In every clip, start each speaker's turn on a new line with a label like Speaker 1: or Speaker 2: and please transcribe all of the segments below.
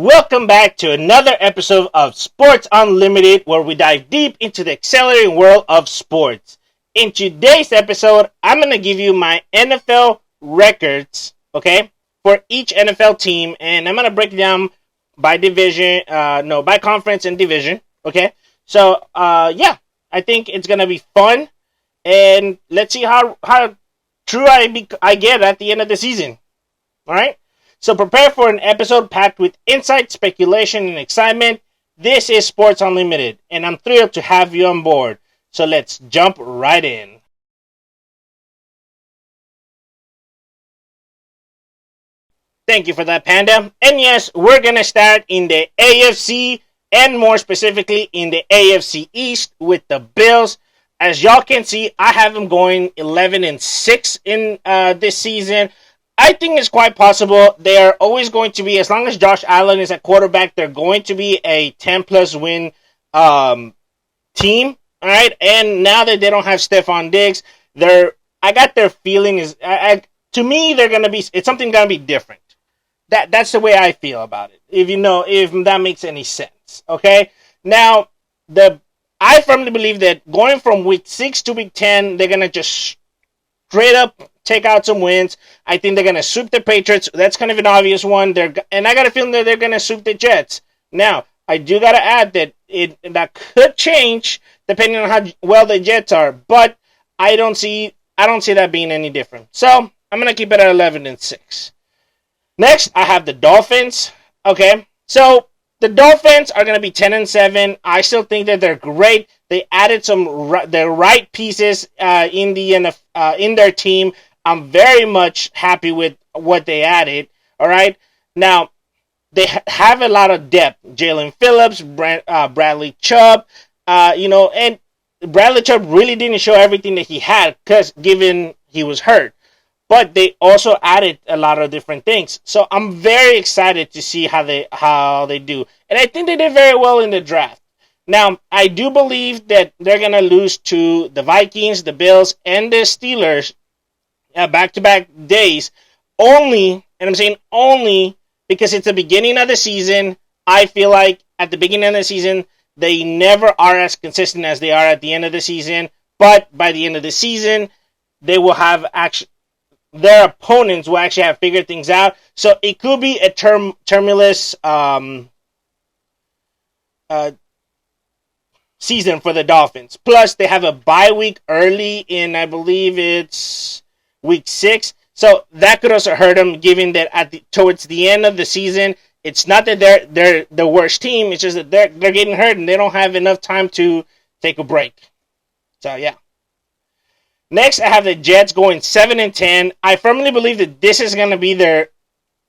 Speaker 1: Welcome back to another episode of Sports Unlimited, where we dive deep into the accelerating world of sports. In today's episode, I'm going to give you my NFL records, okay, for each NFL team, and I'm going to break it down by division, by conference and division, okay? So, I think it's going to be fun, and let's see how true I get at the end of the season, all right? So prepare for an episode packed with insight, speculation, and excitement. This is Sports Unlimited, and I'm thrilled to have you on board. So let's jump right in. Thank you for that, Panda. And yes, we're going to start in the AFC, and more specifically in the AFC East with the Bills. As y'all can see, I have them going 11-6 in this season. I think it's quite possible. They're always going to be, as long as Josh Allen is at quarterback, they're going to be a 10-plus win team. All right, and now that they don't have Stephon Diggs, I got their feeling is, to me, it's something going to be different. That's the way I feel about it. If that makes any sense. Okay, now I firmly believe that going from week 6 to week 10, they're going to just straight up take out some wins. I think they're going to sweep the Patriots. That's kind of an obvious one. And I got a feeling that they're going to sweep the Jets. Now, I do got to add that that could change depending on how well the Jets are, but I don't see that being any different. So, I'm going to keep it at 11-6. Next, I have the Dolphins. Okay, so the Dolphins are going to be 10-7. I still think that they're great. They added the right pieces in their team. I'm very much happy with what they added. All right. Now, they have a lot of depth. Jalen Phillips, Bradley Chubb, and Bradley Chubb really didn't show everything that he had given he was hurt. But they also added a lot of different things. So I'm very excited to see how they do. And I think they did very well in the draft. Now, I do believe that they're going to lose to the Vikings, the Bills, and the Steelers back-to-back days. Only, and I'm saying only, because it's the beginning of the season. I feel like at the beginning of the season, they never are as consistent as they are at the end of the season. But by the end of the season, they will have their opponents will actually have figured things out. So it could be a tumultuous season for the Dolphins. Plus, they have a bye week early in, I believe it's week 6. So that could also hurt them, given that towards the end of the season, it's not that they're the worst team. It's just that they're getting hurt and they don't have enough time to take a break. So yeah. Next, I have the Jets going 7-10. I firmly believe that this is going to be their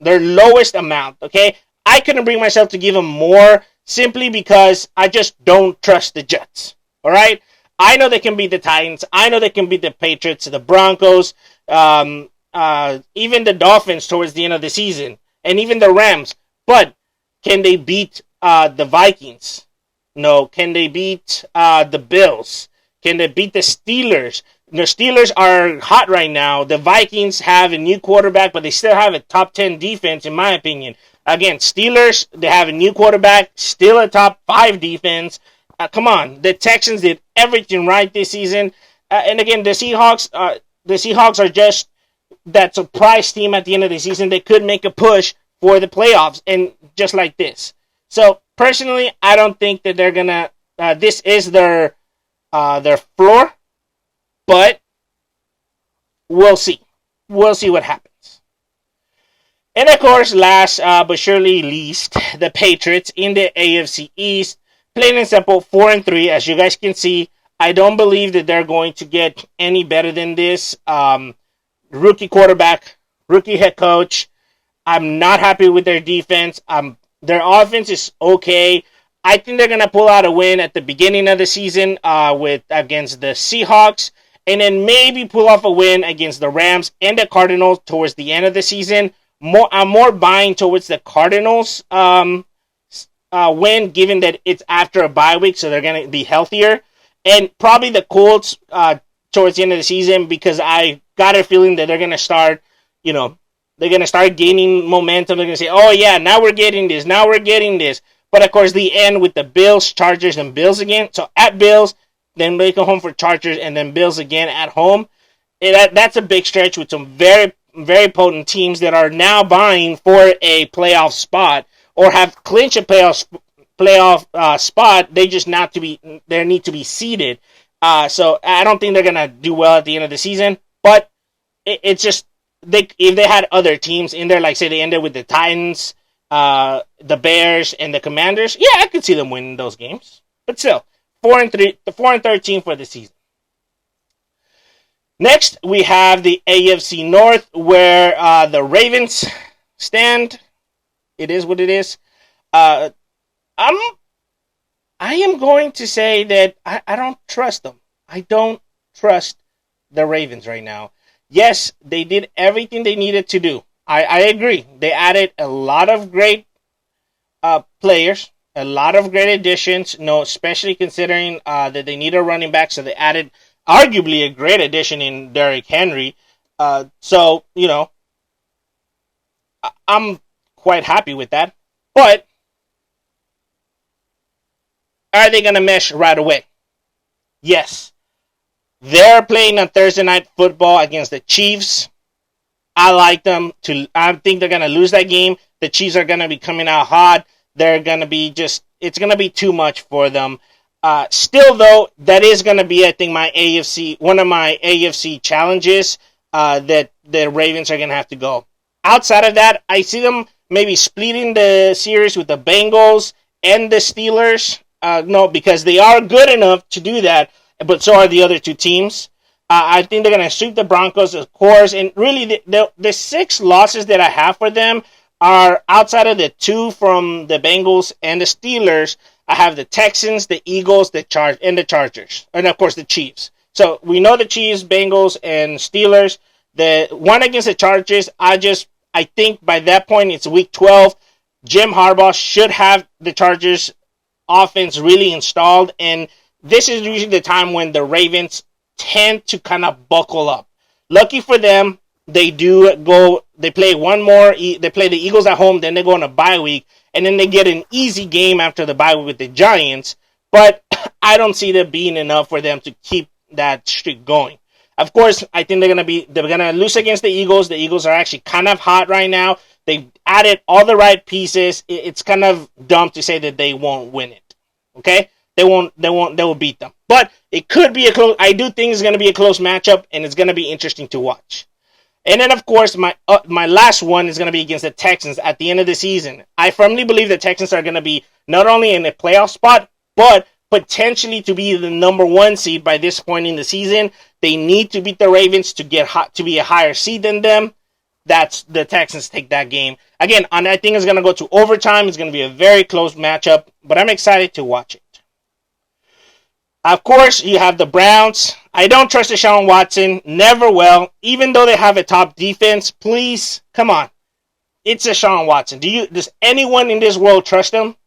Speaker 1: lowest amount. Okay, I couldn't bring myself to give them more simply because I just don't trust the Jets. All right, I know they can beat the Titans. I know they can beat the Patriots, the Broncos, even the Dolphins towards the end of the season, and even the Rams. But can they beat the Vikings? No. Can they beat the Bills? Can they beat the Steelers? The Steelers are hot right now. The Vikings have a new quarterback, but they still have a top 10 defense, in my opinion. Again, Steelers, they have a new quarterback, still a top 5 defense. Come on, the Texans did everything right this season. And again, the Seahawks are just that surprise team at the end of the season. They could make a push for the playoffs, and just like this. So personally, I don't think that they're gonna. This is their floor. But we'll see. We'll see what happens. And of course, last but surely least, the Patriots in the AFC East. Plain and simple, 4-3. As you guys can see, I don't believe that they're going to get any better than this. Rookie quarterback, rookie head coach. I'm not happy with their defense. Their offense is okay. I think they're going to pull out a win at the beginning of the season against the Seahawks. And then maybe pull off a win against the Rams and the Cardinals towards the end of the season. I'm more buying towards the Cardinals win, given that it's after a bye week, so they're going to be healthier. And probably the Colts towards the end of the season, because I got a feeling that they're going to start, They're going to start gaining momentum. They're going to say, oh, yeah, now we're getting this. Now we're getting this. But, of course, the end with the Bills, Chargers, and Bills again. So, at Bills, then they go home for Chargers, and then Bills again at home. That's a big stretch with some very, very potent teams that are now vying for a playoff spot or have clinched a playoff spot. They just they need to be seeded. So I don't think they're gonna do well at the end of the season. But it's just if they had other teams in there, like say they ended with the Titans, the Bears, and the Commanders, yeah, I could see them winning those games. But still, 4-13 for the season. Next, we have the AFC North, where the Ravens stand. It is what it is. I am going to say that I don't trust them. I don't trust the Ravens right now. Yes, they did everything they needed to do. I agree. They added a lot of great players, a lot of great additions, especially considering that they need a running back, so they added arguably a great addition in Derrick Henry. So, I'm quite happy with that. But are they going to mesh right away? Yes. They're playing on Thursday Night Football against the Chiefs. I like them. I think they're going to lose that game. The Chiefs are going to be coming out hot. They're going to be it's going to be too much for them. Still, though, that is going to be, I think, one of my AFC challenges that the Ravens are going to have to go. Outside of that, I see them maybe splitting the series with the Bengals and the Steelers. No, because they are good enough to do that, but so are the other two teams. I think they're going to sweep the Broncos, of course, and really the 6 losses that I have for them are outside of the 2 from the Bengals and the Steelers. I have the Texans, the Eagles, and the Chargers, and of course the Chiefs. So we know the Chiefs, Bengals, and Steelers. The one against the Chargers, I think by that point it's week 12. Jim Harbaugh should have the Chargers offense really installed, and this is usually the time when the Ravens tend to kind of buckle up. Lucky for them, they play one more, they play the Eagles at home, then they go on a bye week, and then they get an easy game after the bye week with the Giants, but I don't see that being enough for them to keep that streak going. Of course, I think they're gonna lose against the Eagles. The Eagles are actually kind of hot right now. They've added all the right pieces. It's kind of dumb to say that they won't win it. Okay? They will beat them. But it could be I do think it's going to be a close matchup, and it's going to be interesting to watch. And then, of course, my last one is going to be against the Texans at the end of the season. I firmly believe the Texans are going to be not only in a playoff spot, but potentially to be the number 1 seed by this point in the season. They need to beat the Ravens to to be a higher seed than them. That's the Texans take that game. Again, I think it's going to go to overtime. It's going to be a very close matchup, but I'm excited to watch it. Of course, you have the Browns. I don't trust Deshaun Watson. Never will. Even though they have a top defense, please, come on. It's Deshaun Watson. Does anyone in this world trust him?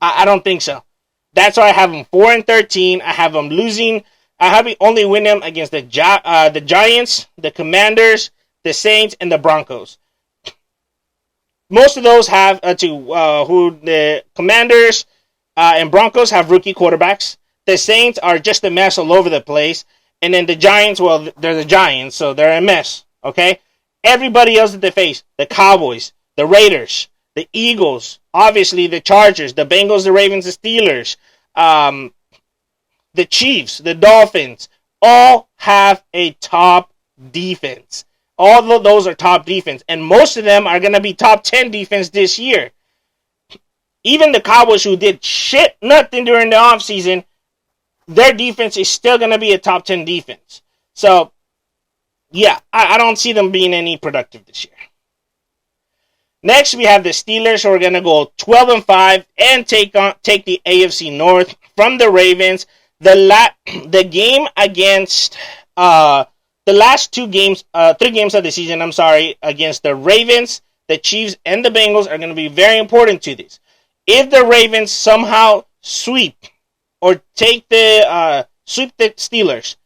Speaker 1: I don't think so. That's why I have him 4-13. I have him losing. I have him only win them against the Giants, the Commanders, the Saints, and the Broncos. Most of those have the Commanders and Broncos have rookie quarterbacks. The Saints are just a mess all over the place. And then the Giants, well, they're the Giants, so they're a mess. Okay? Everybody else that they face, the Cowboys, the Raiders, the Eagles, obviously the Chargers, the Bengals, the Ravens, the Steelers, the Chiefs, the Dolphins, all have a top defense. All of those are top defense. And most of them are going to be top 10 defense this year. Even the Cowboys, who did nothing during the offseason, their defense is still going to be a top 10 defense. So, yeah, I don't see them being any productive this year. Next, we have the Steelers, who are going to go 12-5 and take the AFC North from the Ravens. The game against the last 3 games of the season, against the Ravens, the Chiefs, and the Bengals are going to be very important to this. If the Ravens somehow sweep or sweep the Steelers,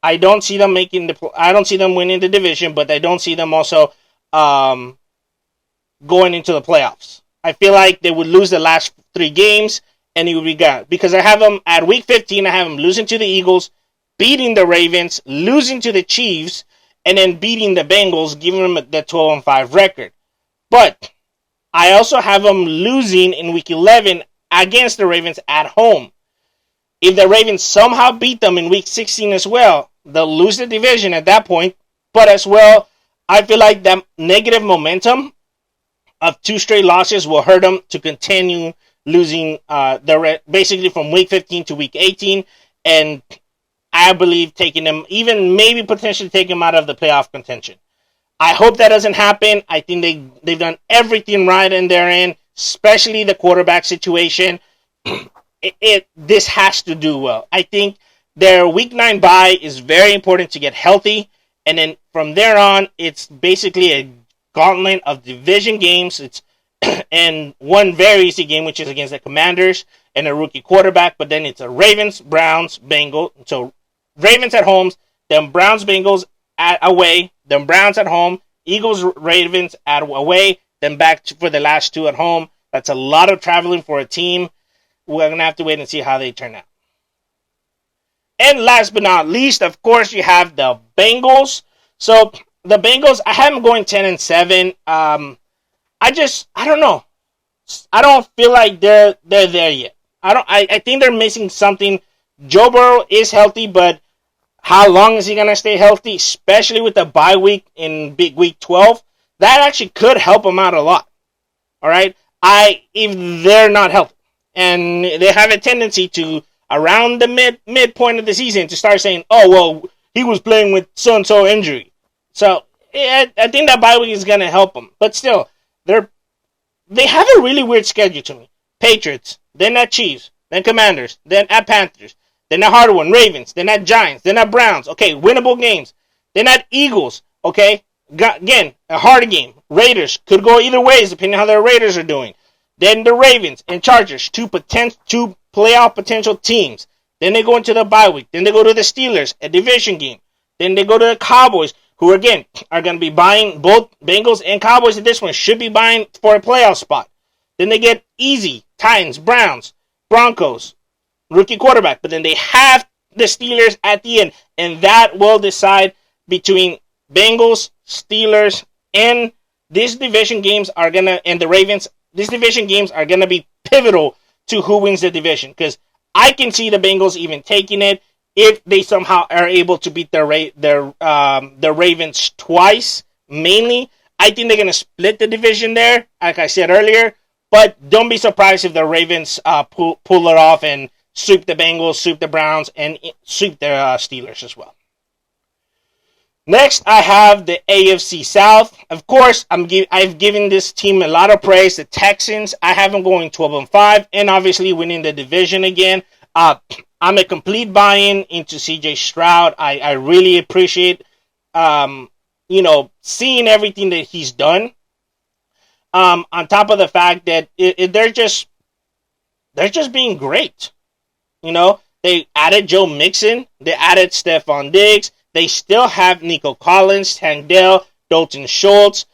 Speaker 1: I don't see them winning the division, but I don't see them also going into the playoffs. I feel like they would lose the last 3 games and it would be gone. Because I have them at week 15, I have them losing to the Eagles, beating the Ravens, losing to the Chiefs, and then beating the Bengals, giving them the 12-5 record. But I also have them losing in week 11 against the Ravens at home. If the Ravens somehow beat them in week 16 as well, they'll lose the division at that point. But as well, I feel like that negative momentum of 2 straight losses will hurt them to continue losing basically from week 15 to week 18. And I believe taking them, even maybe potentially taking them out of the playoff contention. I hope that doesn't happen. I think they've done everything right in their end, especially the quarterback situation. This has to do well. I think their week 9 bye is very important to get healthy. And then from there on, it's basically a gauntlet of division games. It's and one very easy game, which is against the Commanders and a rookie quarterback. But then it's a Ravens, Browns, Bengals. So Ravens at home, then Browns, Bengals away, then Browns at home, Eagles, Ravens away, then back for the last 2 at home. That's a lot of traveling for a team. We're going to have to wait and see how they turn out. And last but not least, of course, you have the Bengals. So the Bengals, I have them going 10-7. I don't know. I don't feel like they're there yet. I think they're missing something. Joe Burrow is healthy, but how long is he going to stay healthy, especially with the bye week in big week 12? That actually could help him out a lot. All right? If they're not healthy. And they have a tendency to, around the midpoint of the season, to start saying, oh, well, he was playing with so-and-so injury. So, I think that bye week is going to help them. But still, they have a really weird schedule to me. Patriots, then at Chiefs, then Commanders, then at Panthers, then at hard one, Ravens, then at Giants, then at Browns. Okay, winnable games. Then at Eagles, okay? Again, a hard game. Raiders, could go either ways depending on how their Raiders are doing. Then the Ravens and Chargers, 2 playoff potential teams. Then they go into the bye week. Then they go to the Steelers, a division game. Then they go to the Cowboys, who again are going to be buying, both Bengals and Cowboys at this one should be buying for a playoff spot. Then they get easy Titans, Browns, Broncos, rookie quarterback. But then they have the Steelers at the end, and that will decide between Bengals, Steelers, and these division games are gonna, and the Ravens. These division games are going to be pivotal to who wins the division, because I can see the Bengals even taking it if they somehow are able to beat the Ravens twice, mainly. I think they're going to split the division there, like I said earlier, but don't be surprised if the Ravens pull it off and sweep the Bengals, sweep the Browns, and sweep the Steelers as well. Next, I have the AFC South. Of course, I've given this team a lot of praise. The Texans, I have them going 12-5, and obviously winning the division again. I'm a complete buy-in into C.J. Stroud. I really appreciate, seeing everything that he's done. On top of the fact that they're just being great. They added Joe Mixon. They added Stephon Diggs. They still have Nico Collins, Tank Dell, Dalton Schultz.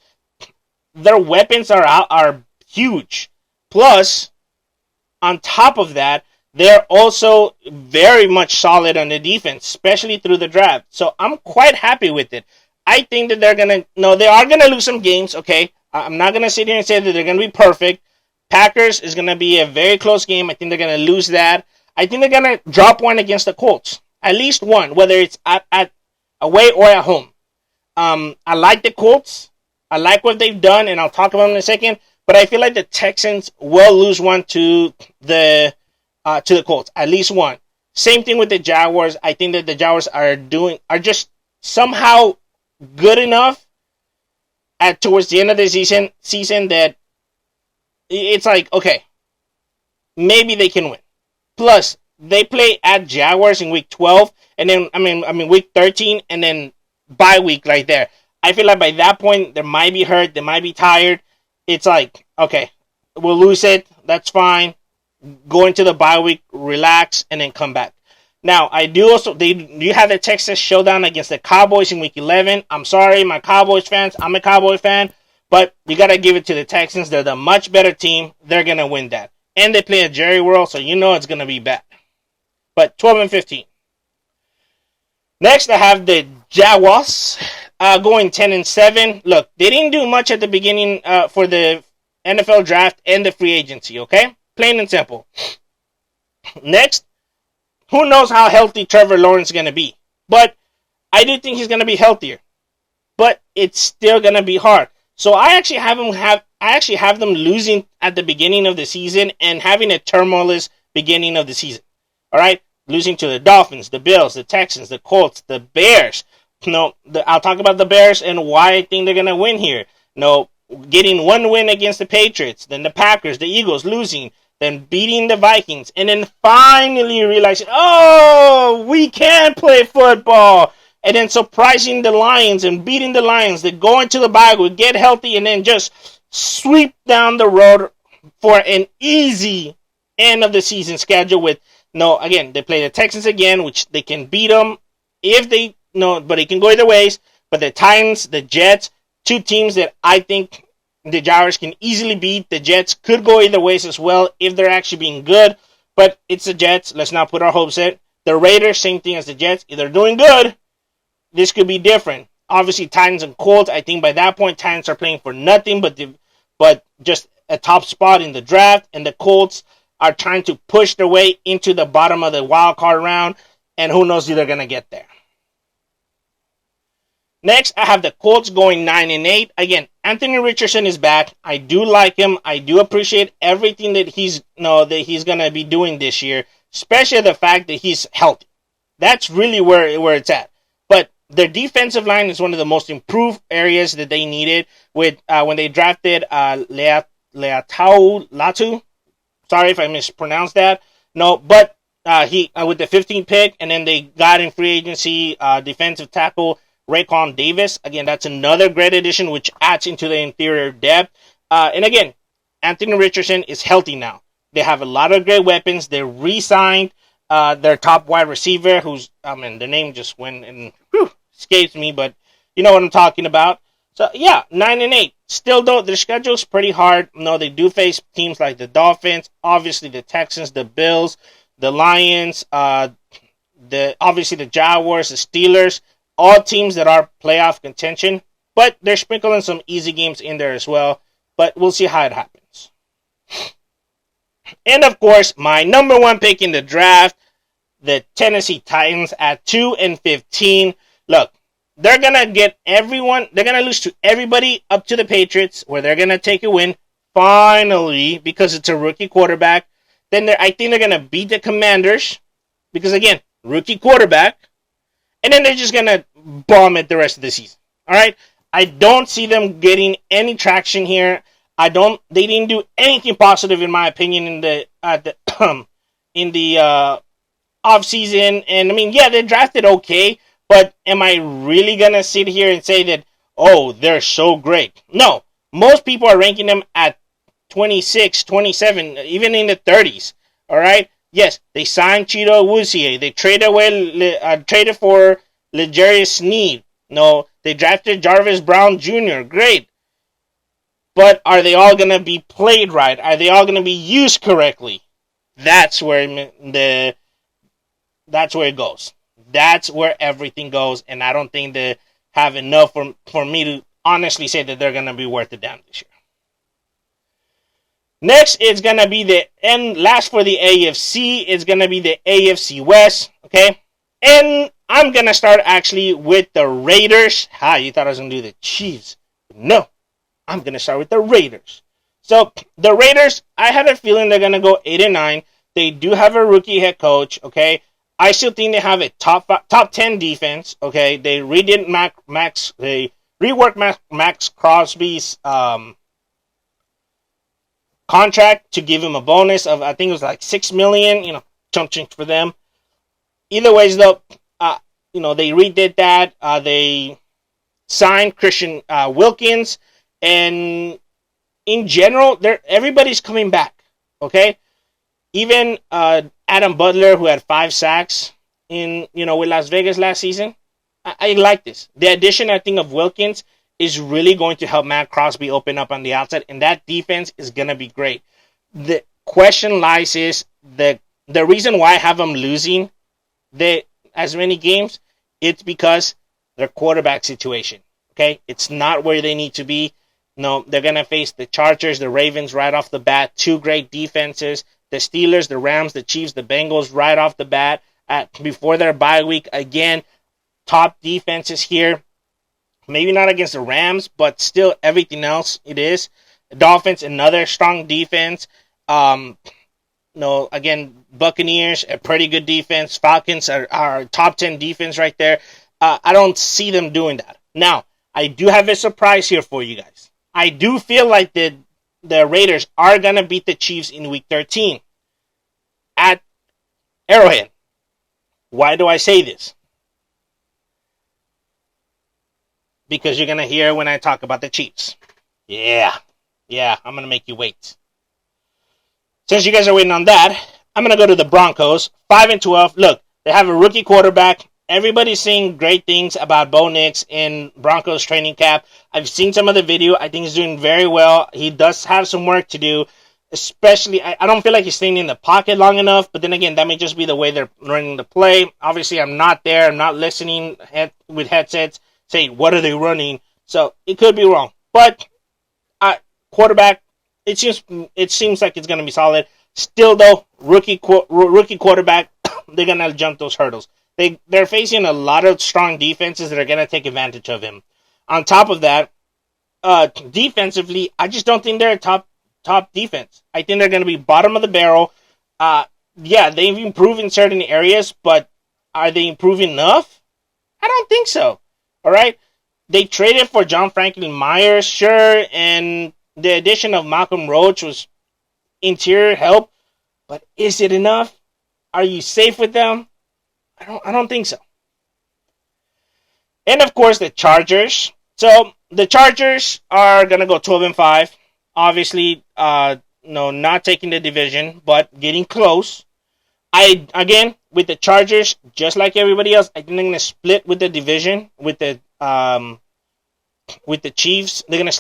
Speaker 1: Their weapons are huge. Plus, on top of that, they're also very much solid on the defense, especially through the draft. So I'm quite happy with it. I think that they are going to lose some games, okay? I'm not going to sit here and say that they're going to be perfect. Packers is going to be a very close game. I think they're going to lose that. I think they're going to drop one against the Colts. At least one, whether it's at away or at home. I like the Colts. I like what they've done, and I'll talk about them in a second. But I feel like the Texans will lose one to the Colts. At least one. Same thing with the Jaguars. I think that the Jaguars are just somehow good enough towards the end of the season that it's like, okay, maybe they can win. Plus, they play at Jaguars in week 12, and then week 13, and then bye week right there. I feel like by that point they might be hurt, they might be tired. It's like, okay, we'll lose it. That's fine. Go into the bye week, relax, and then come back. Now, I do also, they do have the Texas showdown against the Cowboys in week 11. I'm sorry, my Cowboys fans. I'm a Cowboy fan. But you got to give it to the Texans. They're the much better team. They're going to win that. And they play at Jerry World, so you know it's going to be bad. But 12 and 15. Next, I have the Jaguars going 10 and 7. Look, they didn't do much at the beginning for the NFL draft and the free agency, okay? Plain and simple. Next, who knows how healthy Trevor Lawrence is going to be. But I do think he's going to be healthier. But it's still going to be hard. So I actually have them losing at the beginning of the season and having a turmoilous beginning of the season. All right? Losing to the Dolphins, the Bills, the Texans, the Colts, the Bears. I'll talk about the Bears and why I think they're going to win here. Getting one win against the Patriots, then the Packers, the Eagles losing, then beating the Vikings, and then finally realizing, oh, we can play football. And then surprising the Lions and beating the Lions. They go into the bye week, get healthy, and then just sweep down the road for an easy end of the season schedule with, again, they play the Texans again, which they can beat them if they, but it can go either ways. But the Titans, the Jets, two teams that I think the Jaguars can easily beat. The Jets could go either ways as well if they're actually being good. But it's the Jets. Let's not put our hopes in. The Raiders, same thing as the Jets. If they're doing good, this could be different. Obviously, Titans and Colts, I think by that point, Titans are playing for nothing but just a top spot in the draft. And the Colts are trying to push their way into the bottom of the wild card round. And who knows if they're going to get there. Next, I have the Colts going 9 and 8. Again, Anthony Richardson is back. I do like him. I do appreciate everything that he's going to be doing this year, especially the fact that he's healthy. That's really where it's at. But their defensive line is one of the most improved areas that they needed with when they drafted Leatau Latu. Sorry if I mispronounced that. But he with the 15th pick, and then they got in free agency defensive tackle Raekwon Davis. Again, that's another great addition, which adds into the interior depth. And again, Anthony Richardson is healthy now. They have a lot of great weapons. They re-signed their top wide receiver, who's, the name just went and escapes me, but you know what I'm talking about. So, yeah, 9 and 8. Still, though, their schedule's pretty hard. They do face teams like the Dolphins, obviously the Texans, the Bills, the Lions, obviously the Jaguars, the Steelers, all teams that are playoff contention, but they're sprinkling some easy games in there as well, but we'll see how it happens. And, of course, my number one pick in the draft, the Tennessee Titans at 2 and 15. Look, they're going to get everyone, they're going to lose to everybody up to the Patriots, where they're going to take a win, finally, because it's a rookie quarterback. Then I think they're going to beat the Commanders, because, again, rookie quarterback. And then they're just going to bomb it the rest of the season. All right? I don't see them getting any traction here. They didn't do anything positive, in my opinion, in the off season. And they drafted okay, but am I really gonna sit here and say that, oh, they're so great? No, most people are ranking them at 26, 27, even in the 30s. All right. Yes, they signed Chido Awuzie. They traded for L'Jarius Sneed. They drafted Jarvis Brown Jr. Great. But are they all going to be played right? Are they all going to be used correctly? That's where it goes. That's where everything goes. And I don't think they have enough for me to honestly say that they're going to be worth the damn this year. Next, it's going to be last for the AFC, it's going to be the AFC West, okay? And I'm going to start actually with the Raiders. You thought I was going to do the Chiefs. No, I'm going to start with the Raiders. So, the Raiders, I have a feeling they're going to go 8 and 9. They do have a rookie head coach, okay? I still think they have a top 10 defense, okay? They reworked Max Crosby's contract to give him a bonus of, I think it was like $6 million, chump change for them. Either ways, though, they redid that. They signed Christian Wilkins, and in general, everybody's coming back. Okay, even Adam Butler, who had 5 sacks, in with Las Vegas last season. I like this. The addition, I think, of Wilkins is really going to help Matt Crosby open up on the outside, and that defense is going to be great. The question lies is the reason why I have them losing as many games, it's because their quarterback situation. Okay, it's not where they need to be. No, they're going to face the Chargers, the Ravens right off the bat, two great defenses, the Steelers, the Rams, the Chiefs, the Bengals right off the bat before their bye week. Again, top defenses here. Maybe not against the Rams, but still everything else it is. Dolphins, another strong defense. Again, Buccaneers, a pretty good defense. Falcons are top 10 defense right there. I don't see them doing that. Now, I do have a surprise here for you guys. I do feel like the Raiders are going to beat the Chiefs in Week 13 at Arrowhead. Why do I say this? Because you're going to hear when I talk about the Chiefs. Yeah, I'm going to make you wait. Since you guys are waiting on that, I'm going to go to the Broncos. 5-12. Look, they have a rookie quarterback. Everybody's saying great things about Bo Nix in Broncos training camp. I've seen some of the video. I think he's doing very well. He does have some work to do. Especially, I don't feel like he's staying in the pocket long enough. But then again, that may just be the way they're running the play. Obviously, I'm not there. I'm not listening with headsets saying, what are they running? So, it could be wrong. But, quarterback, it seems like it's going to be solid. Still, though, rookie quarterback, they're going to jump those hurdles. They're facing a lot of strong defenses that are going to take advantage of him. On top of that, defensively, I just don't think they're a top defense. I think they're going to be bottom of the barrel. They've improved in certain areas, but are they improving enough? I don't think so. All right? They traded for John Franklin Myers, sure, and the addition of Malcolm Roach was interior help, but is it enough? Are you safe with them? I don't think so. And of course the Chargers. So the Chargers are gonna go 12-5. Obviously, not taking the division, but getting close. With the Chargers, just like everybody else, I think they're gonna split with the division with the Chiefs. They're gonna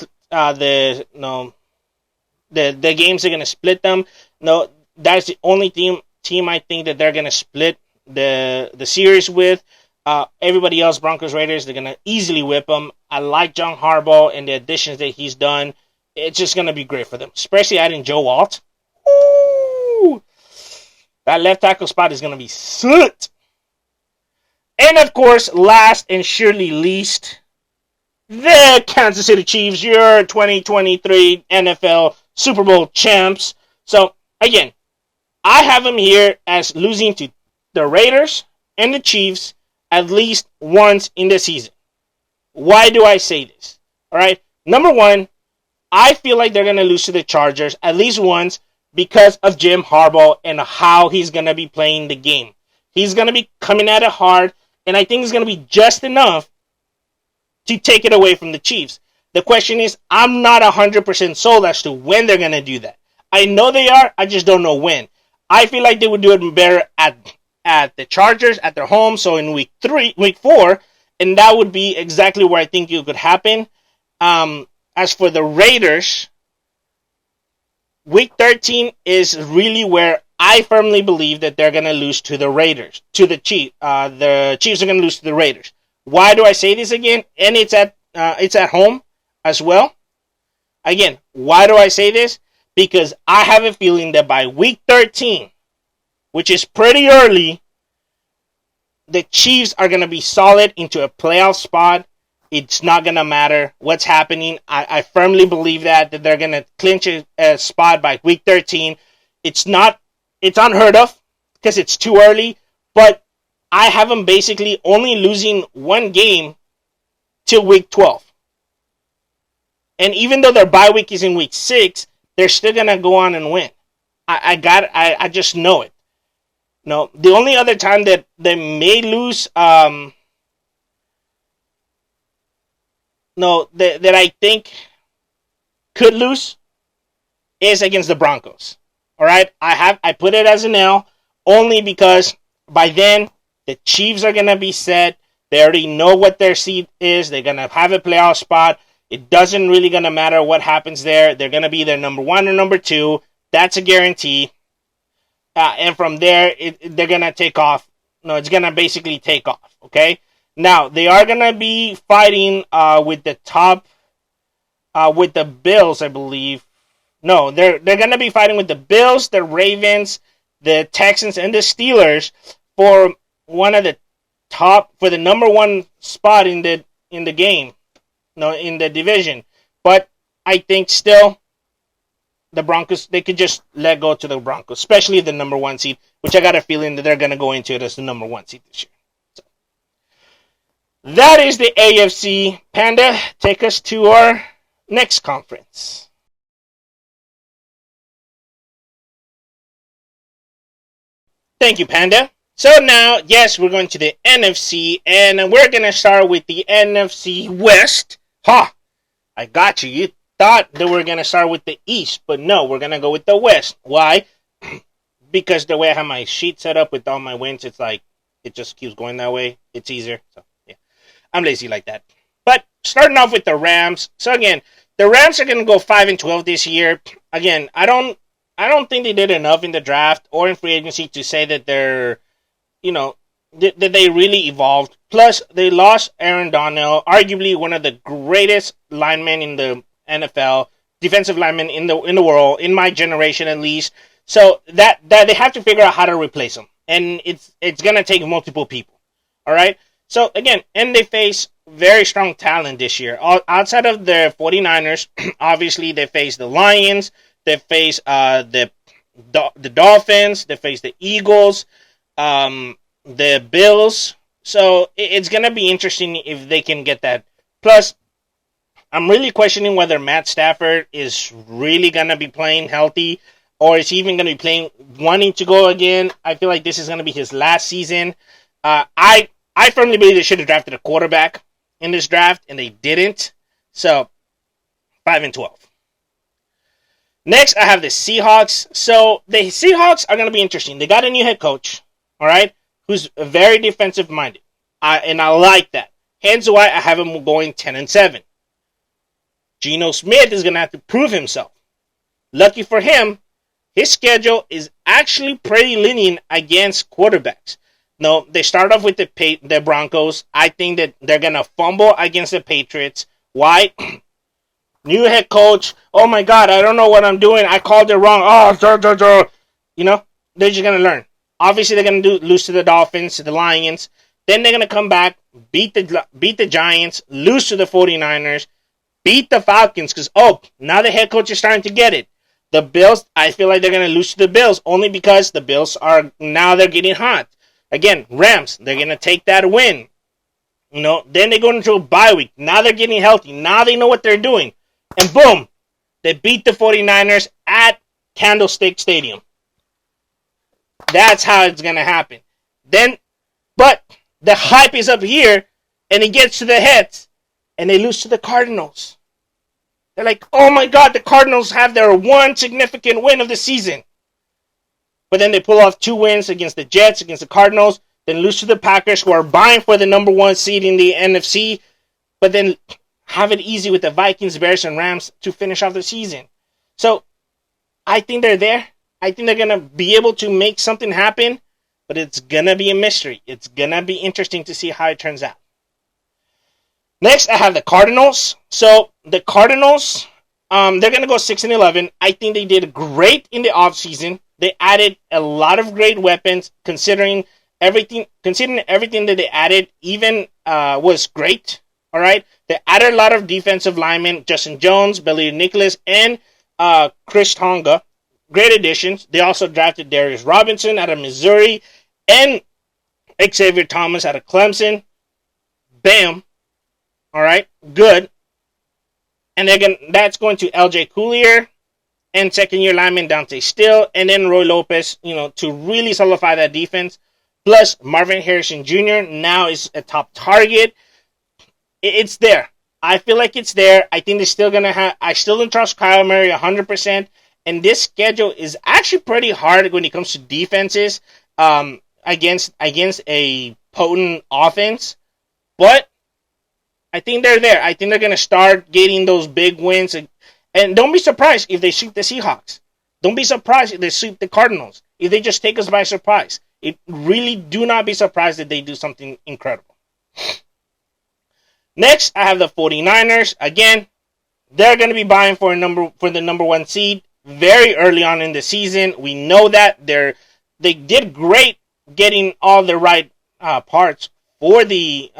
Speaker 1: the games are gonna split them. No, that's the only team I think that they're gonna split the series with. Everybody else, Broncos, Raiders, they're gonna easily whip them. I like John Harbaugh and the additions that he's done. It's just gonna be great for them, especially adding Joe Alt. Ooh, that left tackle spot is gonna be soot. And of course, last and surely least, the Kansas City Chiefs, your 2023 NFL Super Bowl champs. So again, I have them here as losing to the Raiders and the Chiefs at least once in the season. Why do I say this? All right. Number one, I feel like they're going to lose to the Chargers at least once because of Jim Harbaugh and how he's going to be playing the game. He's going to be coming at it hard, and I think it's going to be just enough to take it away from the Chiefs. The question is, I'm not 100% sold as to when they're going to do that. I know they are, I just don't know when. I feel like they would do it better at the Chargers, at their home, so in week 4, and that would be exactly where I think it could happen. As for the Raiders, week 13 is really where I firmly believe that they're going to lose to the Raiders, to the Chiefs. The Chiefs are going to lose to the Raiders. Why do I say this again? And it's at home as well. Again, why do I say this? Because I have a feeling that by week 13, which is pretty early, the Chiefs are going to be solid into a playoff spot. It's not going to matter what's happening. I firmly believe that they're going to clinch a spot by week 13. It's unheard of because it's too early, but I have them basically only losing one game till week 12. And even though their bye week is in week 6, they're still going to go on and win. I just know it. No, the only other time that they may lose, that I think could lose is against the Broncos. All right, I put it as an L only because by then The Chiefs are going to be set. They already know what their seed is. They're going to have a playoff spot. It doesn't really going to matter what happens there. They're going to be their number 1 or number 2. That's a guarantee. And from there, they're going to take off. No, it's going to basically take off, okay? Now, they are going to be fighting with the top, with the Bills, I believe. No, they're going to be fighting with the Bills, the Ravens, the Texans, and the Steelers for one of the top, for the number 1 spot in the game, no, in the division. But I think still the Broncos, they could just let go to the Broncos, especially the number 1 seed, which I got a feeling that they're going to go into it as the number 1 seed this year. So, that is the AFC. Panda, take us to our next conference. Thank you, Panda. So now, yes, we're going to the NFC, and we're going to start with the NFC West. Ha! I got you. You thought that we're going to start with the East, but no, we're going to go with the West. Why? Because the way I have my sheet set up with all my wins, it's like, it just keeps going that way. It's easier. So, yeah. I'm lazy like that. But starting off with the Rams. So again, the Rams are going to go 5-12 this year. Again, I don't think they did enough in the draft or in free agency to say that they're, that they really evolved. Plus, they lost Aaron Donald, arguably one of the greatest linemen in the NFL, defensive linemen in the world, in my generation at least. So that they have to figure out how to replace him, and it's gonna take multiple people. All right. So again, and they face very strong talent this year. Outside of the 49ers, obviously they face the Lions, they face the Dolphins, they face the Eagles, the Bills. So it's gonna be interesting if they can get that. Plus, I'm really questioning whether Matt Stafford is really gonna be playing healthy, or is he even gonna be playing wanting to go again. I feel like this is gonna be his last season. I firmly believe they should have drafted a quarterback in this draft, and they didn't. So 5-12. Next, I have the Seahawks. So the Seahawks are going to be interesting. They got a new head coach, all right, who's very defensive minded, and I like that. Hence why I have him going 10-7. Geno Smith is going to have to prove himself. Lucky for him, his schedule is actually pretty lenient against quarterbacks. No, they start off with the Broncos. I think that they're going to fumble against the Patriots. Why? New head coach. Oh my God, I don't know what I'm doing. I called it wrong. They're just going to learn. Obviously, they're going to lose to the Dolphins, to the Lions. Then they're going to come back, beat the Giants, lose to the 49ers, beat the Falcons, because, now the head coach is starting to get it. The Bills, I feel like they're going to lose to the Bills, only because the Bills they're getting hot. Again, Rams, they're going to take that win. Then they go into a bye week. Now they're getting healthy. Now they know what they're doing. And boom, they beat the 49ers at Candlestick Stadium. That's how it's going to happen. But the hype is up here, and it gets to the heads, and they lose to the Cardinals. They're like, oh my God, the Cardinals have their one significant win of the season. But then they pull off 2 wins against the Jets, against the Cardinals, then lose to the Packers, who are vying for the number 1 seed in the NFC, but then have it easy with the Vikings, Bears, and Rams to finish off the season. So I think they're there. I think they're going to be able to make something happen, but it's going to be a mystery. It's going to be interesting to see how it turns out. Next, I have the Cardinals. So the Cardinals, they're going to go 6-11. I think they did great in the offseason. They added a lot of great weapons, considering everything that they added even was great. All right, they added a lot of defensive linemen: Justin Jones, Billy Nicholas, and Chris Tonga. Great additions. They also drafted Darius Robinson out of Missouri and Xavier Thomas out of Clemson. Bam. All right, good. And again, that's going to L.J. Collier and second-year lineman Dante Still, and then Roy Lopez, to really solidify that defense. Plus, Marvin Harrison Jr. now is a top target. It's there. I feel like it's there. I think they're still going to have... I still don't trust Kyle Murray 100%. And this schedule is actually pretty hard when it comes to defenses. against a potent offense, but I think they're there. I think they're going to start getting those big wins. And don't be surprised if they sweep the Seahawks. Don't be surprised if they sweep the Cardinals. If they just take us by surprise. Really do not be surprised if they do something incredible. Next, I have the 49ers. Again, they're going to be buying for the number one seed very early on in the season. We know that they did great getting all the right parts for the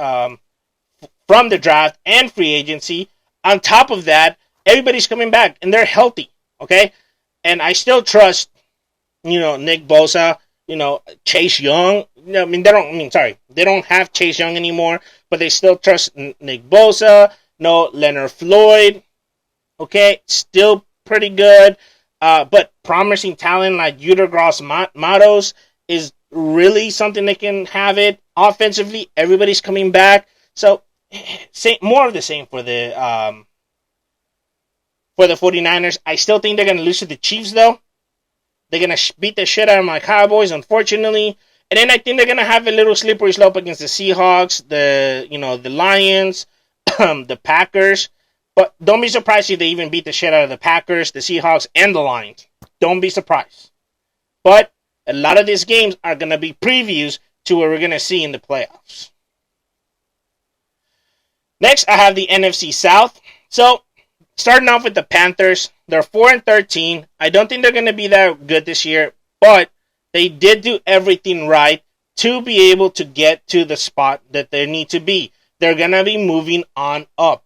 Speaker 1: from the draft and free agency. On top of that, everybody's coming back and they're healthy. Okay, and I still trust, Nick Bosa, Chase Young. They don't have Chase Young anymore, but they still trust Nick Bosa. No, Leonard Floyd. Okay, still pretty good. But promising talent like Yuta Gross-Matos is really something they can have it. Offensively, everybody's coming back. So, more of the same for the 49ers. I still think they're going to lose to the Chiefs, though. They're going to beat the shit out of my Cowboys, unfortunately. And then I think they're going to have a little slippery slope against the Seahawks, the Lions, the Packers. But don't be surprised if they even beat the shit out of the Packers, the Seahawks, and the Lions. Don't be surprised. But a lot of these games are going to be previews to what we're going to see in the playoffs. Next, I have the NFC South. So, starting off with the Panthers, they're 4-13. I don't think they're going to be that good this year, but they did do everything right to be able to get to the spot that they need to be. They're going to be moving on up.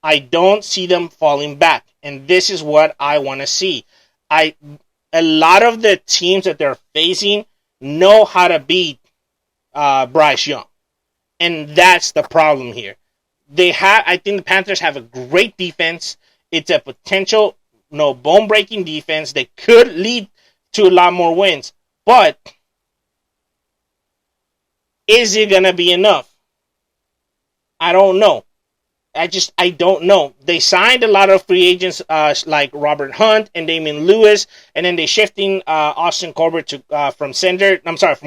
Speaker 1: I don't see them falling back, and this is what I want to see. A lot of the teams that they're facing know how to beat Bryce Young, and that's the problem here. I think the Panthers have a great defense. It's a potential, bone-breaking defense that could lead to a lot more wins. But is it going to be enough? I don't know. I don't know. They signed a lot of free agents like Robert Hunt and Damian Lewis, and then they shifting Austin Corbett from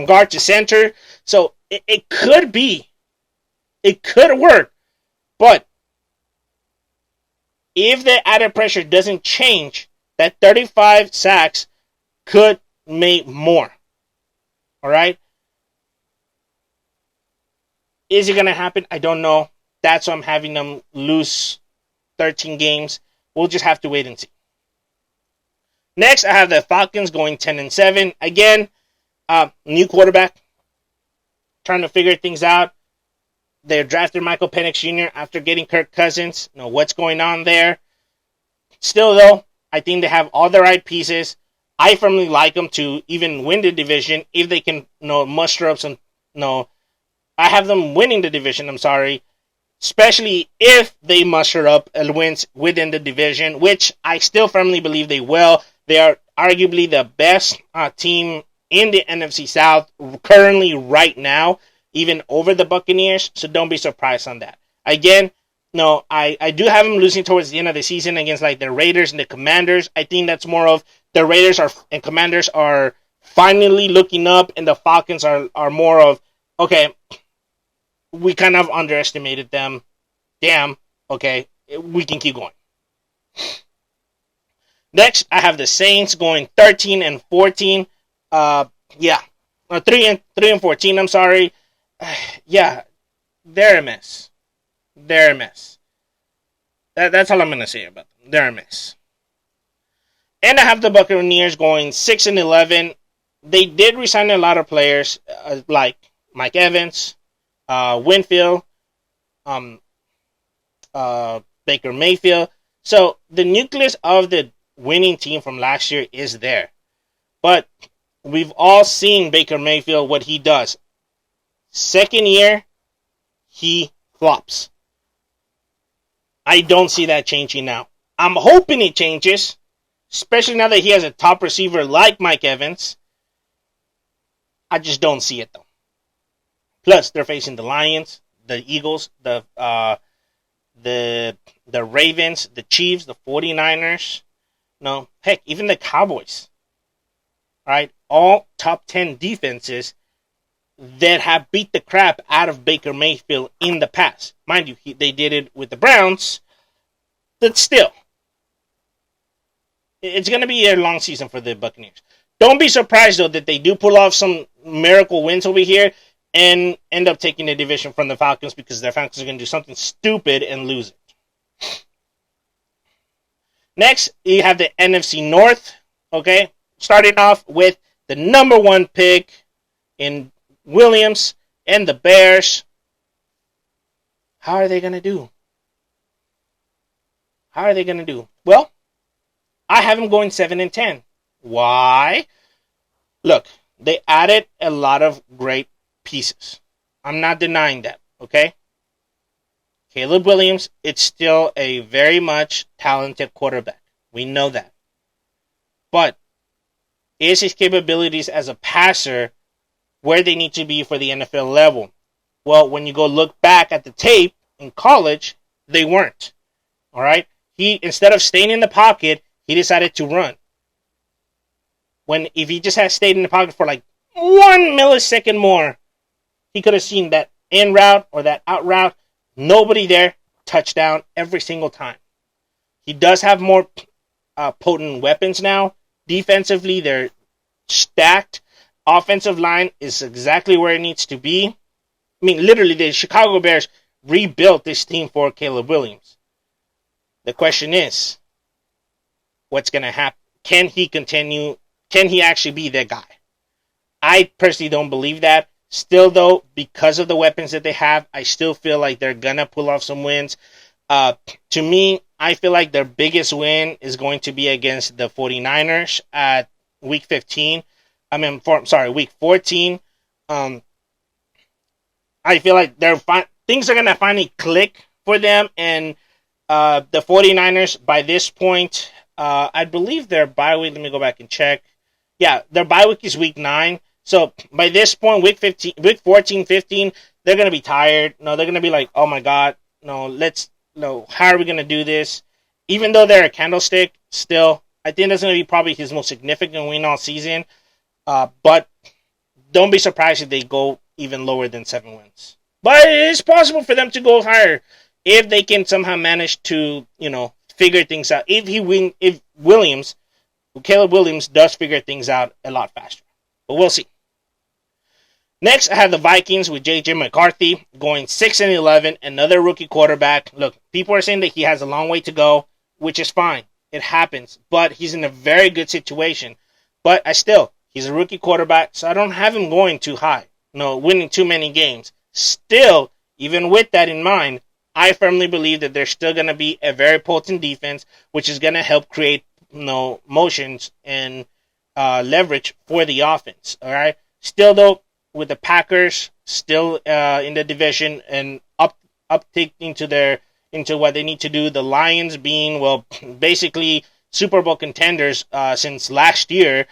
Speaker 1: guard to center. So it could be. It could work. But if the added pressure doesn't change, that 35 sacks could make more. All right? Is it going to happen? I don't know. That's why I'm having them lose 13 games. We'll just have to wait and see. Next, I have the Falcons going 10-7. Again, new quarterback. Trying to figure things out. They drafted Michael Penix Jr. after getting Kirk Cousins. What's going on there. Still, though, I think they have all the right pieces. I firmly like them to even win the division if they can muster up some. I have them winning the division, especially if they muster up wins within the division, which I still firmly believe they will. They are arguably the best team in the NFC South currently right now, even over the Buccaneers, so don't be surprised on that. Again, I do have them losing towards the end of the season against like the Raiders and the Commanders. I think that's more of the Raiders and Commanders are finally looking up, and the Falcons are more of, okay, we kind of underestimated them. Damn, okay, we can keep going. Next, I have the Saints going 13-14. 3-14. Yeah, they're a mess. They're a mess. That's all I'm gonna say about them. They're a mess. And I have the Buccaneers going 6-11. They did resign a lot of players like Mike Evans, Winfield, Baker Mayfield. So the nucleus of the winning team from last year is there. But we've all seen Baker Mayfield, what he does. Second year, he flops. I don't see that changing now. I'm hoping it changes, especially now that he has a top receiver like Mike Evans. I just don't see it, though. Plus, they're facing the Lions, the Eagles, the Ravens, the Chiefs, the 49ers. No, heck, even the Cowboys. All right, all top 10 defenses. that have beat the crap out of Baker Mayfield in the past. Mind you, they did it with the Browns, but still, it's going to be a long season for the Buccaneers. Don't be surprised, though, that they do pull off some miracle wins over here and end up taking the division from the Falcons, because their Falcons are going to do something stupid and lose it. Next, you have the NFC North, okay? Starting off with the number one pick in Williams and the Bears. How are they going to do? How are they going to do? Well, I have them going 7-10. Why? Look, they added a lot of great pieces. I'm not denying that, okay? Caleb Williams, it's still a very much talented quarterback. We know that. But is his capabilities as a passer where they need to be for the NFL level? Well, when you go look back at the tape in college, they weren't. All right? He, instead of staying in the pocket, he decided to run. If he just had stayed in the pocket for like 1 millisecond more, he could have seen that in route or that out route. Nobody there. Touchdown every single time. He does have more potent weapons now. Defensively, they're stacked. Offensive line is exactly where it needs to be. I mean, literally, the Chicago Bears rebuilt this team for Caleb Williams. The question is, what's going to happen? Can he continue? Can he actually be that guy? I personally don't believe that. Still, though, because of the weapons that they have, I still feel like they're going to pull off some wins. To me, I feel like their biggest win is going to be against the 49ers at week 15. Week 14. I feel like things are going to finally click for them. And the 49ers, by this point, I believe their bye week, let me go back and check. Yeah, their bye week is week 9. So by this point, week 14, 15, they're going to be tired. No, they're going to be like, oh my God, how are we going to do this? Even though they're a candlestick, still, I think that's going to be probably his most significant win all season. But don't be surprised if they go even lower than 7 wins. But it is possible for them to go higher if they can somehow manage to, figure things out. If Caleb Williams does figure things out a lot faster. But we'll see. Next, I have the Vikings with J.J. McCarthy going 6-11, another rookie quarterback. Look, people are saying that he has a long way to go, which is fine. It happens. But he's in a very good situation. But he's a rookie quarterback, so I don't have him going too high. Winning too many games. Still, even with that in mind, I firmly believe that there's still going to be a very potent defense, which is going to help create motions and leverage for the offense. All right. Still, though, with the Packers still in the division and uptick into what they need to do, the Lions being basically Super Bowl contenders since last year,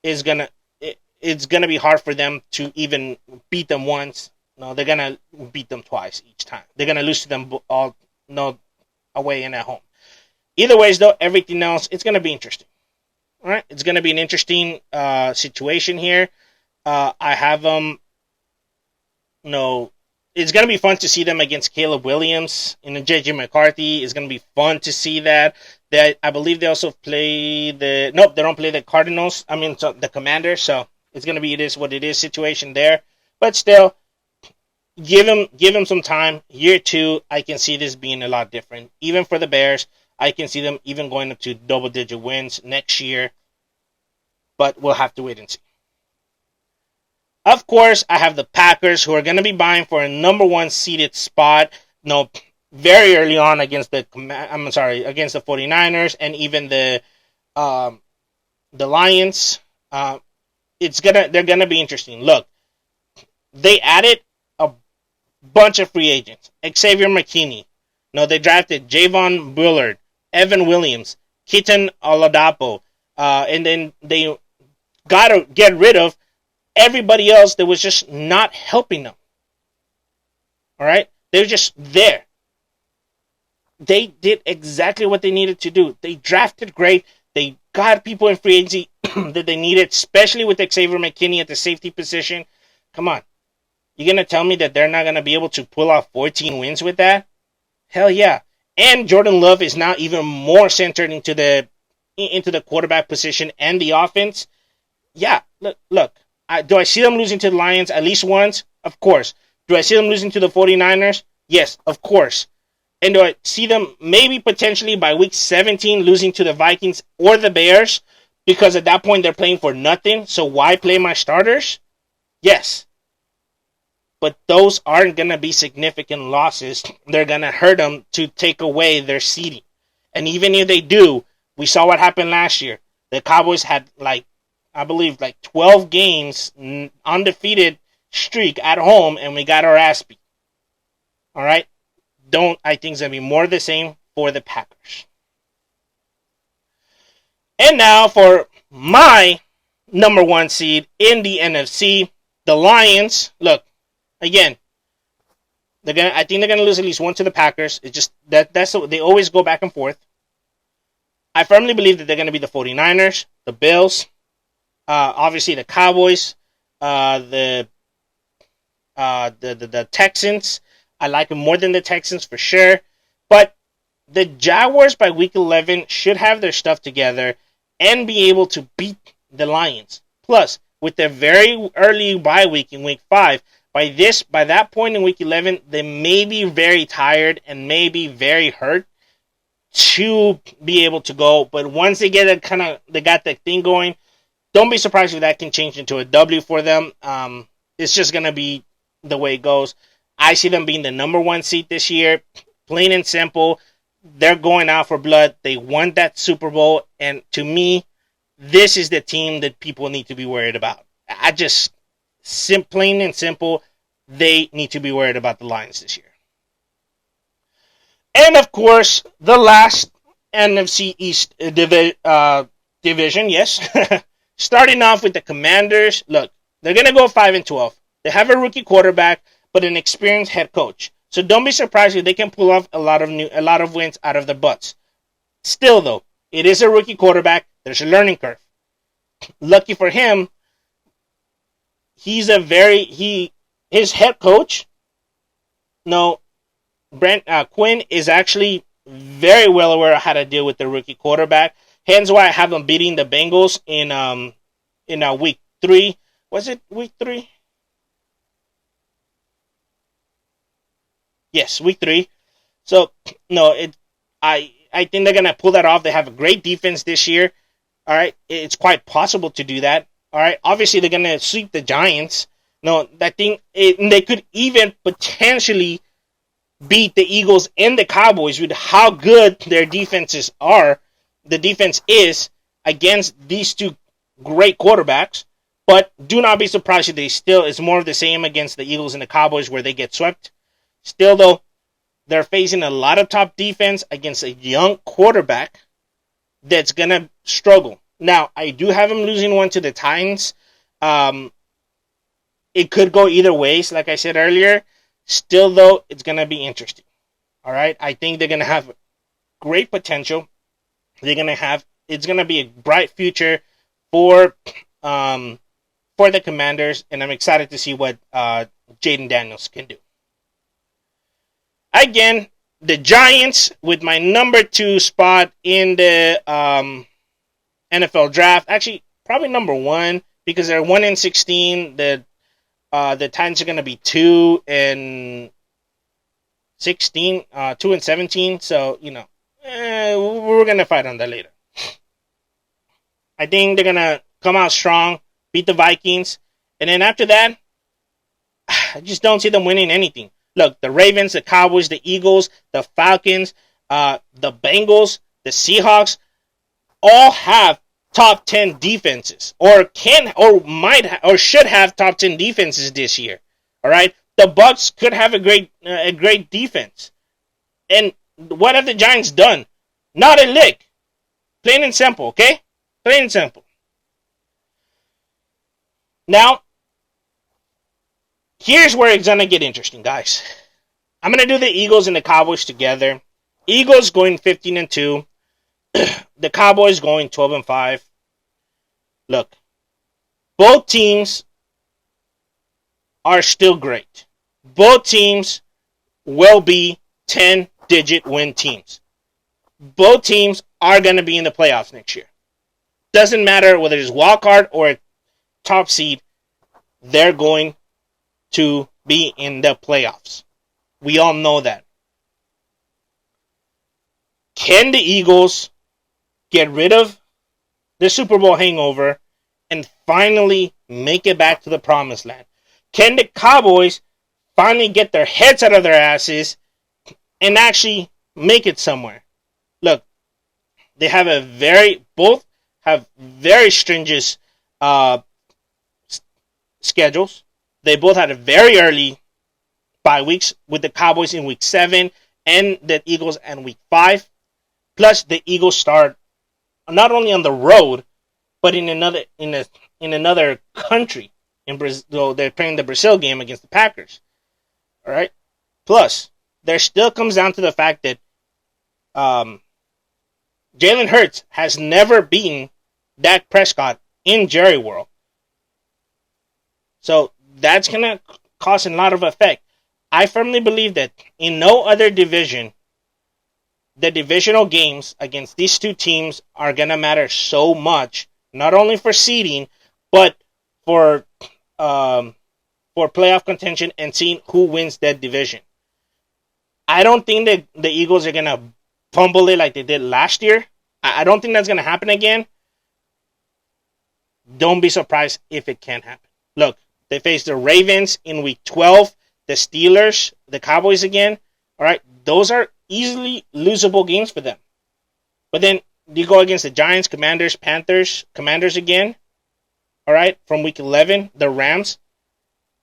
Speaker 1: it's gonna be hard for them to even beat them once. No, they're gonna beat them twice each time. They're gonna lose to them all away and at home. Either ways, though, everything else, it's gonna be interesting. All right, it's gonna be an interesting situation here. I have them. It's gonna be fun to see them against Caleb Williams and J.J. McCarthy. It's gonna be fun to see that. I believe they also play they don't play the Cardinals. The Commanders. So it's gonna be it is what it is situation there. But still, give him some time. Year 2, I can see this being a lot different. Even for the Bears, I can see them even going up to double-digit wins next year. But we'll have to wait and see. Of course, I have the Packers, who are going to be vying for a number 1 seeded spot. Very early on against the 49ers and even the Lions. They're gonna be interesting. Look, they added a bunch of free agents. Xavier McKinney. They drafted Javon Bullard, Evan Williams, Keaton Oladapo, and then they got to get rid of everybody else that was just not helping them. All right? They were just there. They did exactly what they needed to do. They drafted great. They got people in free agency that they needed, especially with Xavier McKinney at the safety position. Come on. You're going to tell me that they're not going to be able to pull off 14 wins with that? Hell yeah. And Jordan Love is now even more centered into the quarterback position and the offense. Yeah, look. Do I see them losing to the Lions at least once? Of course. Do I see them losing to the 49ers? Yes, of course. And do I see them maybe potentially by week 17 losing to the Vikings or the Bears? Because at that point they're playing for nothing. So why play my starters? Yes. But those aren't going to be significant losses. They're going to hurt them to take away their seeding. And even if they do, we saw what happened last year. The Cowboys had I believe 12 games undefeated streak at home, and we got our ass beat. All right? I think it's going to be more of the same for the Packers. And now for my number one seed in the NFC, the Lions. Look, again, I think they're gonna lose at least one to the Packers. It's just they always go back and forth. I firmly believe that they're gonna be the 49ers, the Bills, obviously the Cowboys, the Texans. I like them more than the Texans for sure. But the Jaguars by week 11 should have their stuff together and be able to beat the Lions. Plus, with their very early bye week in week 5, by that point in week 11, they may be very tired and may be very hurt to be able to go. But once they get they got that thing going, don't be surprised if that can change into a W for them. It's just going to be the way it goes. I see them being the number one seed this year. Plain and simple. They're going out for blood. They won that Super Bowl. And to me, this is the team that people need to be worried about. Plain and simple, they need to be worried about the Lions this year. And of course, the last NFC East division, yes. Starting off with the Commanders. Look, they're going to go 5-12. They have a rookie quarterback, but an experienced head coach. So don't be surprised if they can pull off a lot of wins out of their butts. Still, though, it is a rookie quarterback. There's a learning curve. Lucky for him, his head coach, Quinn is actually very well aware of how to deal with the rookie quarterback. Hence why I have him beating the Bengals in week 3. Was it week 3? Yes, week 3. So I think they're gonna pull that off. They have a great defense this year. All right, it's quite possible to do that. All right, obviously they're gonna sweep the Giants. They could even potentially beat the Eagles and the Cowboys with how good their defenses are. The defense is against these two great quarterbacks. But do not be surprised if it's more of the same against the Eagles and the Cowboys where they get swept. Still, though, they're facing a lot of top defense against a young quarterback that's going to struggle. Now, I do have him losing one to the Titans. It could go either ways, like I said earlier. Still, though, it's going to be interesting. All right? I think they're going to have great potential. It's going to be a bright future for the Commanders, and I'm excited to see what Jaden Daniels can do. Again, the Giants with my number 2 spot in the NFL draft. Actually, probably number 1 because they're 1-16. The Titans are going to be 2-16, 2-17. So we're going to fight on that later. I think they're going to come out strong, beat the Vikings, and then after that, I just don't see them winning anything. Look, the Ravens, the Cowboys, the Eagles, the Falcons, the Bengals, the Seahawks, all have top 10 defenses, or should have top 10 defenses this year. All right, the Bucks could have a great defense, and what have the Giants done? Not a lick. Plain and simple. Okay, plain and simple. Now, here's where it's going to get interesting, guys. I'm going to do the Eagles and the Cowboys together. Eagles going 15-2. The Cowboys going 12-5. Look, both teams are still great. Both teams will be 10-digit win teams. Both teams are going to be in the playoffs next year. Doesn't matter whether it's wild card or a top seed, they're going to be in the playoffs. We all know that. Can the Eagles get rid of the Super Bowl hangover and finally make it back to the promised land? Can the Cowboys finally get their heads out of their asses and actually make it somewhere? Look, they have both have very stringent schedules. They both had a very early bye weeks, with the Cowboys in week 7 and the Eagles in week 5. Plus, the Eagles start not only on the road, but in another country. In Brazil, they're playing the Brazil game against the Packers. All right. Plus, there still comes down to the fact that Jalen Hurts has never beaten Dak Prescott in Jerry World. So that's going to cause a lot of effect. I firmly believe that in no other division, the divisional games against these two teams are going to matter so much, not only for seeding, but for playoff contention and seeing who wins that division. I don't think that the Eagles are going to fumble it like they did last year. I don't think that's going to happen again. Don't be surprised if it can happen. Look, they face the Ravens in week 12, the Steelers, the Cowboys again. All right, those are easily losable games for them. But then you go against the Giants, Commanders, Panthers, Commanders again. All right, from week 11, the Rams.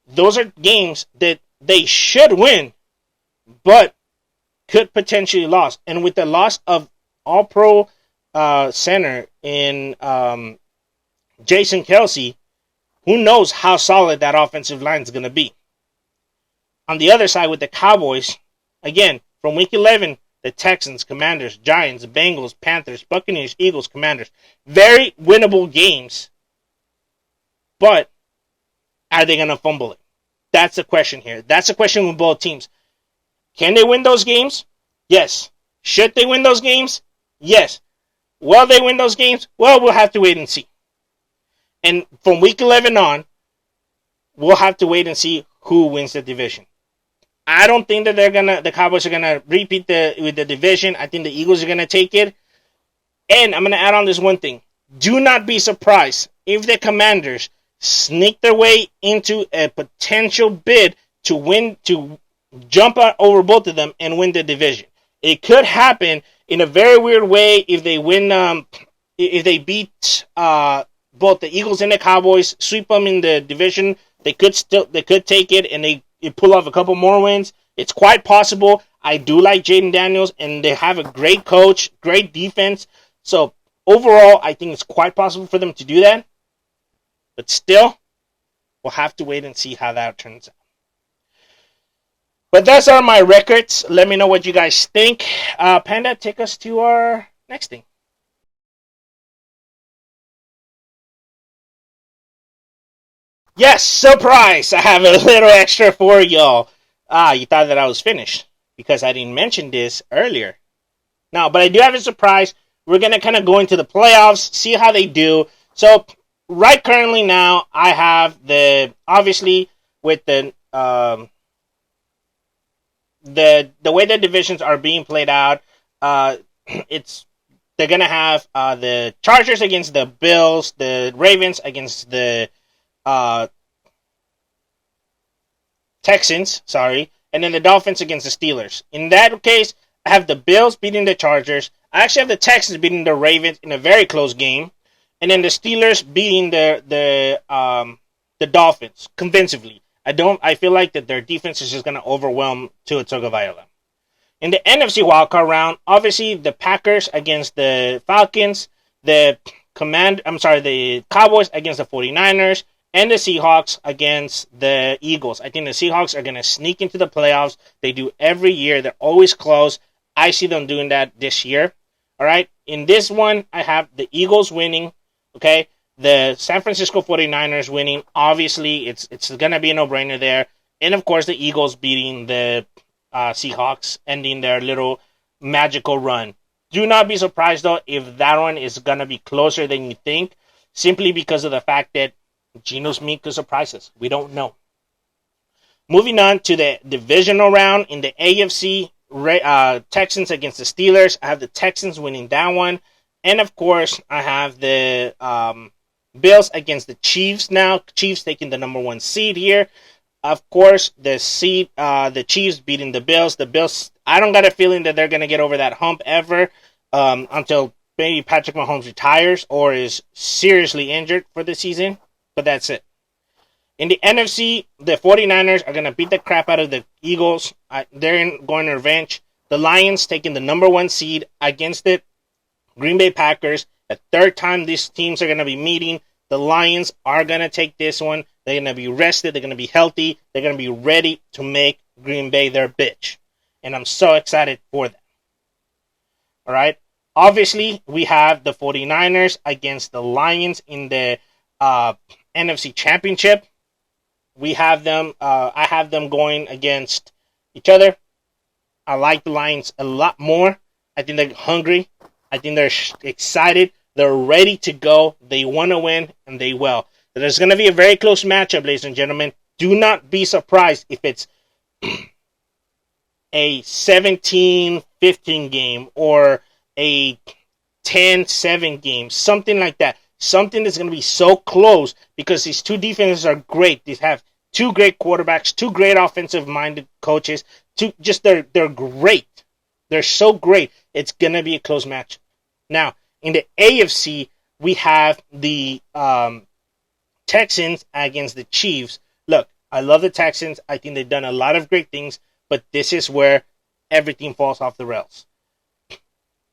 Speaker 1: Those are games that they should win, but could potentially lose. And with the loss of All-Pro center in Jason Kelce, who knows how solid that offensive line is going to be. On the other side with the Cowboys, again, from week 11, the Texans, Commanders, Giants, Bengals, Panthers, Buccaneers, Eagles, Commanders. Very winnable games. But are they going to fumble it? That's the question here. That's the question with both teams. Can they win those games? Yes. Should they win those games? Yes. Will they win those games? Well, we'll have to wait and see. And from week 11 on, we'll have to wait and see who wins the division. I don't think that the Cowboys are gonna repeat with the division. I think the Eagles are gonna take it. And I'm gonna add on this one thing. Do not be surprised if the Commanders sneak their way into a potential bid to jump out over both of them and win the division. It could happen in a very weird way if they win. If they beat both the Eagles and the Cowboys, sweep them in the division, they could take it and they pull off a couple more wins. It's quite possible. I do like Jaden Daniels, and they have a great coach, great defense. So overall, I think it's quite possible for them to do that. But still, we'll have to wait and see how that turns out. But those are my records. Let me know what you guys think. Panda, take us to our next thing. Yes, surprise! I have a little extra for y'all. You thought that I was finished because I didn't mention this earlier. No, but I do have a surprise. We're going to kind of go into the playoffs, see how they do. So, right currently now, I have obviously, with the way the divisions are being played out, they're going to have the Chargers against the Bills, the Ravens against the Texans, and then the Dolphins against the Steelers. In that case, I have the Bills beating the Chargers. I actually have the Texans beating the Ravens in a very close game, and then the Steelers beating the Dolphins convincingly. I feel like that their defense is just going to overwhelm Tua Tagovailoa. In the NFC wildcard round, obviously the Packers against the Falcons, the Cowboys against the 49ers, and the Seahawks against the Eagles. I think the Seahawks are going to sneak into the playoffs. They do every year. They're always close. I see them doing that this year. All right. In this one, I have the Eagles winning. Okay. The San Francisco 49ers winning, obviously, it's going to be a no-brainer there. And, of course, the Eagles beating the Seahawks, ending their little magical run. Do not be surprised, though, if that one is going to be closer than you think, simply because of the fact that Geno Smith could surprise us. We don't know. Moving on to the divisional round in the AFC, Texans against the Steelers. I have the Texans winning that one. And, of course, I have the Bills against the Chiefs now. Chiefs taking the number 1 seed here. Of course, the Chiefs beating the Bills. The Bills, I don't got a feeling that they're going to get over that hump ever until maybe Patrick Mahomes retires or is seriously injured for the season. But that's it. In the NFC, the 49ers are going to beat the crap out of the Eagles. They're going to revenge. The Lions taking the number 1 seed against the Green Bay Packers. The third time these teams are going to be meeting. The Lions are going to take this one. They're going to be rested. They're going to be healthy. They're going to be ready to make Green Bay their bitch. And I'm so excited for that. All right. Obviously, we have the 49ers against the Lions in the NFC Championship. We have them. I have them going against each other. I like the Lions a lot more. I think they're hungry. I think they're excited. They're ready to go. They want to win, and they will. There's going to be a very close matchup, ladies and gentlemen. Do not be surprised if it's a 17-15 game or a 10-7 game, something like that. Something that's going to be so close because these two defenses are great. They have two great quarterbacks, two great offensive-minded coaches. They're great. They're so great. It's going to be a close match. Now, in the AFC, we have the Texans against the Chiefs. Look, I love the Texans. I think they've done a lot of great things, but this is where everything falls off the rails.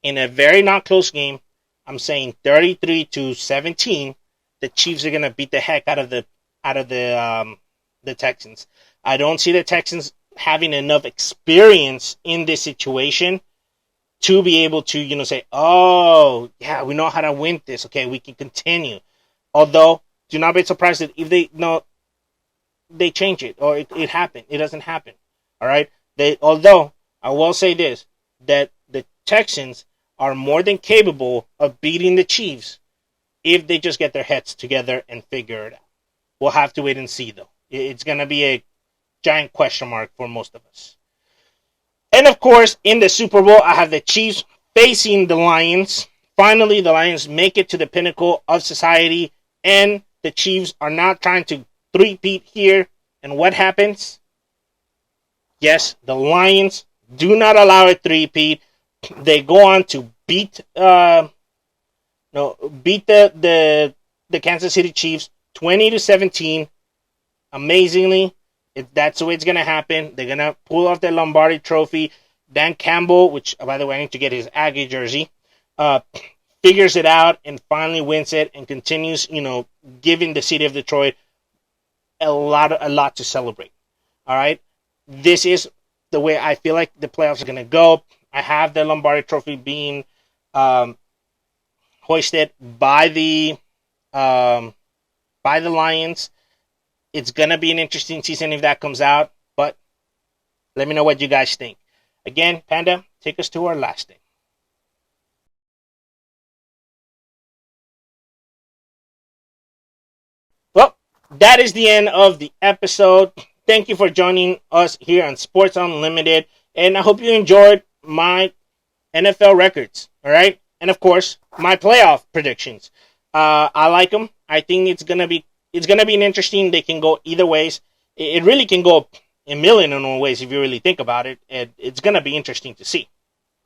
Speaker 1: In a very not close game, I'm saying 33-17, the Chiefs are gonna beat the heck out of the Texans. I don't see the Texans having enough experience in this situation to be able to, say, oh, yeah, we know how to win this. Okay, we can continue. Although, do not be surprised that if they change it or it happened. It doesn't happen. All right? Although, I will say this, that the Texans are more than capable of beating the Chiefs if they just get their heads together and figure it out. We'll have to wait and see, though. It's going to be a giant question mark for most of us. And, of course, in the Super Bowl, I have the Chiefs facing the Lions. Finally, the Lions make it to the pinnacle of society, and the Chiefs are not trying to three-peat here. And what happens? Yes, the Lions do not allow a three-peat. They go on to beat the Kansas City Chiefs 20-17. Amazingly, that's the way it's gonna happen. They're gonna pull off the Lombardi Trophy. Dan Campbell, which by the way I need to get his Aggie jersey, figures it out and finally wins it and continues, giving the city of Detroit a lot to celebrate. All right, this is the way I feel like the playoffs are gonna go. I have the Lombardi Trophy being hoisted by the Lions. It's going to be an interesting season if that comes out, but let me know what you guys think. Again, Panda, take us to our last thing. Well, that is the end of the episode. Thank you for joining us here on Sports Unlimited, and I hope you enjoyed my NFL records, all right? And, of course, my playoff predictions. I like them. I think it's gonna be an interesting. They can go either ways. It really can go a million and one ways if you really think about it. It's gonna be interesting to see.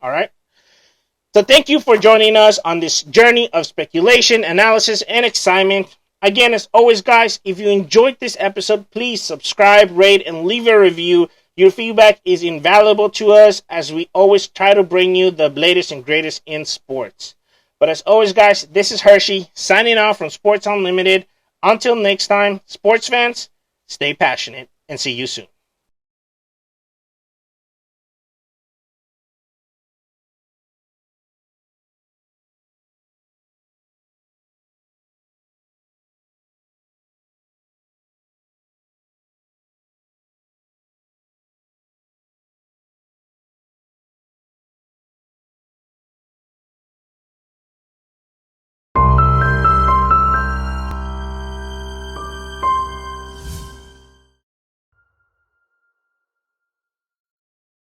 Speaker 1: All right. So thank you for joining us on this journey of speculation, analysis, and excitement. Again, as always, guys, if you enjoyed this episode, please subscribe, rate, and leave a review. Your feedback is invaluable to us as we always try to bring you the latest and greatest in sports. But as always, guys, this is Hershey signing off from Sports Unlimited. Until next time, sports fans, stay passionate and see you soon.